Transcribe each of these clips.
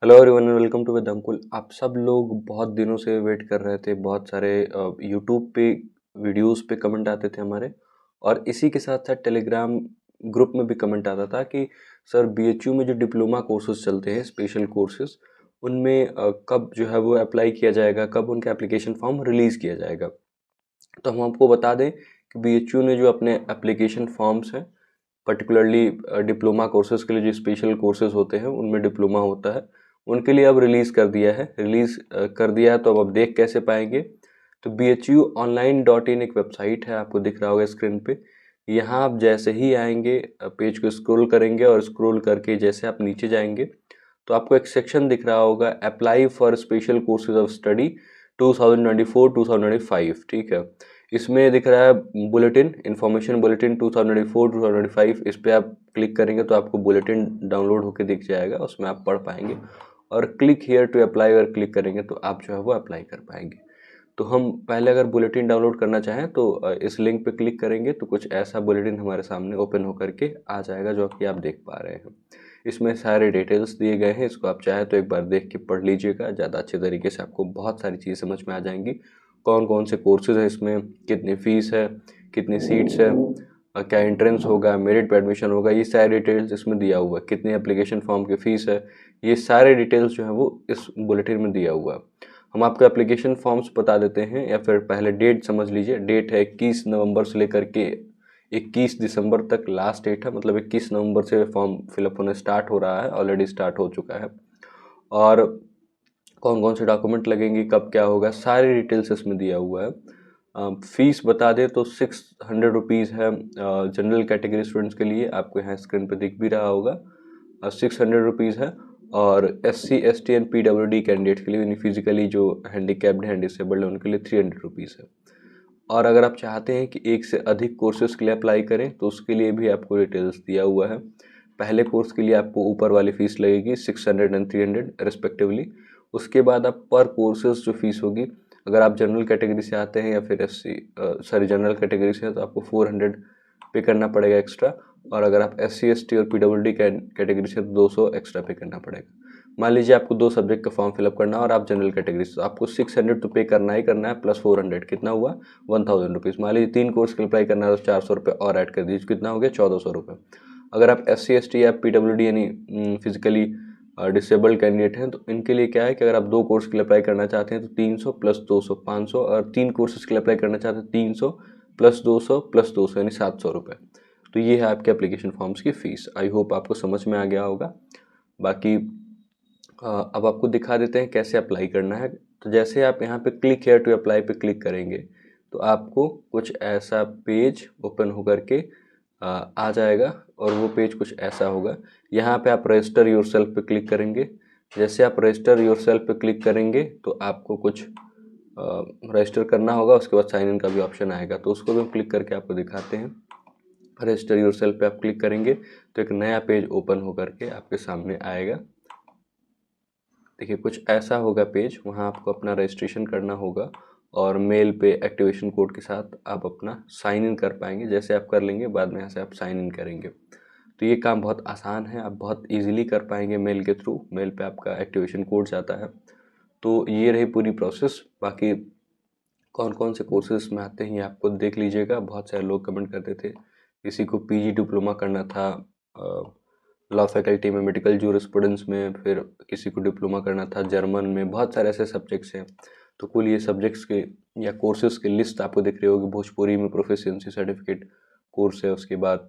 Hello everyone, welcome to with Ankul. आप सब लोग बहुत दिनों से वेट कर रहे थे। बहुत सारे यूट्यूब पे वीडियोस पे कमेंट आते थे हमारे, और इसी के साथ साथ टेलीग्राम ग्रुप में भी कमेंट आता था कि सर बीएचयू में जो डिप्लोमा कोर्सेज चलते हैं, स्पेशल कोर्सेज, उनमें कब जो है वो अप्लाई किया जाएगा, कब उनका एप्लीकेशन फॉर्म रिलीज़ किया जाएगा। तो हम आपको बता दें कि बीएचयू ने जो अपने एप्लीकेशन फॉर्म्स हैं, पर्टिकुलरली डिप्लोमा कोर्सेज के लिए जो स्पेशल कोर्सेज होते हैं उनमें डिप्लोमा होता है, उनके लिए अब रिलीज़ कर दिया है। कर दिया है, तो अब आप देख कैसे पाएंगे? तो bhuonline.in एक वेबसाइट है, आपको दिख रहा होगा स्क्रीन पे। यहाँ आप जैसे ही आएंगे, पेज को स्क्रॉल करेंगे और स्क्रॉल करके जैसे आप नीचे जाएंगे तो आपको एक सेक्शन दिख रहा होगा, apply for special courses of study 2024-2025। ठीक है, इसमें दिख रहा है बुलेटिन, इन्फॉर्मेशन बुलेटिन 2024-2025। इस पर आप क्लिक करेंगे तो आपको बुलेटिन डाउनलोड होकर दिख जाएगा, उसमें आप पढ़ पाएंगे। और क्लिक हियर टू अप्लाई अगर क्लिक करेंगे तो आप जो है वो अप्लाई कर पाएंगे। तो हम पहले अगर बुलेटिन डाउनलोड करना चाहें तो इस लिंक पे क्लिक करेंगे तो कुछ ऐसा बुलेटिन हमारे सामने ओपन होकर के आ जाएगा, जो कि आप देख पा रहे हैं। इसमें सारे डिटेल्स दिए गए हैं, इसको आप चाहे तो एक बार देख के पढ़ लीजिएगा, ज़्यादा अच्छे तरीके से आपको बहुत सारी चीज़ें समझ में आ जाएंगी। कौन कौन से कोर्सेज हैं इसमें, कितनी फ़ीस है, कितनी सीट्स है, क्या एंट्रेंस होगा, मेरिट पे एडमिशन होगा, ये सारे डिटेल्स इसमें दिया हुआ है। कितनी एप्लीकेशन फॉर्म की फ़ीस है, ये सारे डिटेल्स जो है वो इस बुलेटिन में दिया हुआ है। हम आपको एप्लीकेशन फॉर्म्स बता देते हैं, या फिर पहले डेट समझ लीजिए। डेट है 21 नवंबर से लेकर के 21 दिसंबर तक लास्ट डेट है, मतलब 21 नवंबर से फॉर्म फिलअप होने स्टार्ट हो रहा है, ऑलरेडी स्टार्ट हो चुका है। और कौन कौन से डॉक्यूमेंट लगेंगे, कब क्या होगा, सारी डिटेल्स इसमें दिया हुआ है। फीस बता दें तो 600 रुपीज़ है जनरल कैटेगरी स्टूडेंट्स के लिए, आपको यहाँ स्क्रीन पर दिख भी रहा होगा। 600 रुपीज़ है। और SC ST and PWD candidates के लिए, यानी फिजिकली जो हैंडीकैप्ड हैं, डिसेबल्ड हैं, उनके लिए 300 रुपीज़ है। और अगर आप चाहते हैं कि एक से अधिक कोर्सेज के लिए अप्लाई करें तो उसके लिए भी आपको डिटेल्स दिया हुआ है। पहले कोर्स के लिए आपको ऊपर वाली फ़ीस लगेगी 600 एंड 300 रिस्पेक्टिवली। उसके बाद आप पर कोर्सेज जो फीस होगी, अगर आप जनरल कैटेगरी से आते हैं या फिर जनरल कैटेगरी से हैं तो आपको 400 पे करना पड़ेगा एक्स्ट्रा। और अगर आप SC ST और PWD कैटेगरी से तो 200 एक्स्ट्रा पे करना पड़ेगा। मान लीजिए आपको 2 सब्जेक्ट का फॉर्म फिलअप करना है और आप जनरल कैटेगरी से, तो आपको 600 तो पे करना ही करना है, प्लस 400 कितना हुआ 1000 रुपीज़। मान लीजिए 3 कोर्स के लिए अप्लाई करना है तो 400 रुपये और ऐड कर दीजिए, कितना हो गया 1400 रुपये। अगर आप SC ST या PWD यानी फिजिकली डिसेबल्ड कैंडिडेट हैं तो इनके लिए क्या है कि अगर आप 2 कोर्स के लिए अप्लाई करना चाहते हैं तो 300 प्लस 200 500, और 3 कोर्सेज के लिए अप्लाई करना चाहते हैं 300 प्लस 200 यानी 700 रुपये। तो ये है आपके एप्लीकेशन फॉर्म्स की फ़ीस। आई होप आपको समझ में आ गया होगा। बाकी अब आपको दिखा देते हैं कैसे अप्लाई करना है। तो जैसे आप यहाँ पे क्लिक हियर टू अप्लाई पे क्लिक करेंगे तो आपको कुछ ऐसा पेज ओपन होकर के आ जाएगा, और वो पेज कुछ ऐसा होगा। यहाँ पे आप रजिस्टर योरसेल्फ पे क्लिक करेंगे। जैसे आप रजिस्टर योरसेल्फ पे क्लिक करेंगे तो आपको कुछ रजिस्टर करना होगा, उसके बाद साइन इन का भी ऑप्शन आएगा, तो उसको भी हम क्लिक करके आपको दिखाते हैं। रजिस्टर योरसेल्फ पे आप क्लिक करेंगे तो एक नया पेज ओपन होकर के आपके सामने आएगा। देखिए कुछ ऐसा होगा पेज, वहाँ आपको अपना रजिस्ट्रेशन करना होगा और मेल पे एक्टिवेशन कोड के साथ आप अपना साइन इन कर पाएंगे। जैसे आप कर लेंगे, बाद में यहाँ से आप साइन इन करेंगे। तो ये काम बहुत आसान है, आप बहुत इजीली कर पाएंगे मेल के थ्रू। मेल पे आपका एक्टिवेशन कोड जाता है। तो ये रही पूरी प्रोसेस। बाकी कौन कौन से कोर्सेज में आते हैं ये आपको देख लीजिएगा। बहुत सारे लोग कमेंट करते थे, किसी को PG डिप्लोमा करना था लॉ फैकल्टी में, मेडिकल जूरिस्प्रूडेंस में, फिर किसी को डिप्लोमा करना था जर्मन में। बहुत सारे ऐसे सब्जेक्ट्स हैं। तो कुल ये सब्जेक्ट्स के या कोर्सेज की लिस्ट आपको दिख रही होगी। भोजपुरी में प्रोफिशिएंसी सर्टिफिकेट कोर्स है, उसके बाद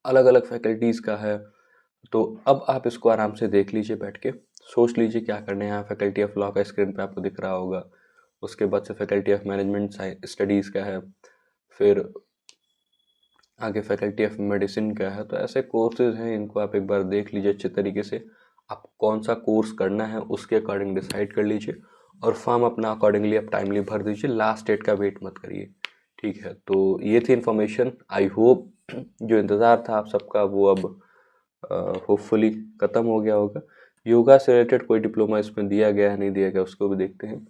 अलग अलग फैकल्टीज़ का है। तो अब आप इसको आराम से देख लीजिए, बैठ के सोच लीजिए क्या करना है। यहाँ फैकल्टी ऑफ लॉ का स्क्रीन पे आपको दिख रहा होगा। उसके बाद से फैकल्टी ऑफ मैनेजमेंट स्टडीज़ का है, फिर आगे फैकल्टी ऑफ मेडिसिन का है। तो ऐसे कोर्सेज हैं, इनको आप एक बार देख लीजिए अच्छे तरीके से। आप कौन सा कोर्स करना है उसके अकॉर्डिंग डिसाइड कर लीजिए, और फॉर्म अपना अकॉर्डिंगली आप टाइमली भर दीजिए। लास्ट डेट का वेट मत करिए, ठीक है। तो ये थी इन्फॉर्मेशन। आई होप जो इंतज़ार था आप सबका वो अब होपफुली ख़त्म हो गया होगा। योगा से रिलेटेड कोई डिप्लोमा इसमें दिया गया है, नहीं दिया गया, उसको भी देखते हैं।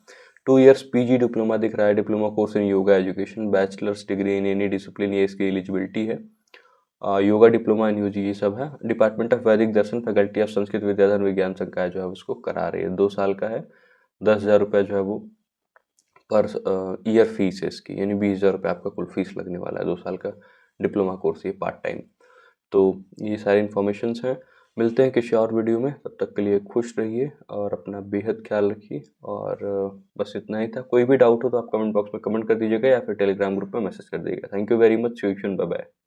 2 इयर्स PG डिप्लोमा दिख रहा है, diploma course in yoga education, bachelors degree in any discipline, ये इसकी एलिजिबिलिटी है। योगा डिप्लोमा इन यूजी ये सब है। डिपार्टमेंट ऑफ वैदिक दर्शन, फैकल्टी ऑफ संस्कृत विद्याधर विज्ञान संकाय जो है उसको करा रही है। 2 साल का है, 10,000 रुपये जो है वो पर ईयर फीस है इसकी, यानी 20,000 रुपये आपका कुल फीस लगने वाला है। 2 साल का डिप्लोमा कोर्स ये पार्ट टाइम। तो ये सारी इन्फॉर्मेशंस हैं। मिलते हैं किसी और वीडियो में, तब तक के लिए खुश रहिए और अपना बेहद ख्याल रखिए। और बस इतना ही था। कोई भी डाउट हो तो आप कमेंट बॉक्स में कमेंट कर दीजिएगा या फिर टेलीग्राम ग्रुप में मैसेज कर दीजिएगा। Thank you very much. See you soon. Bye bye.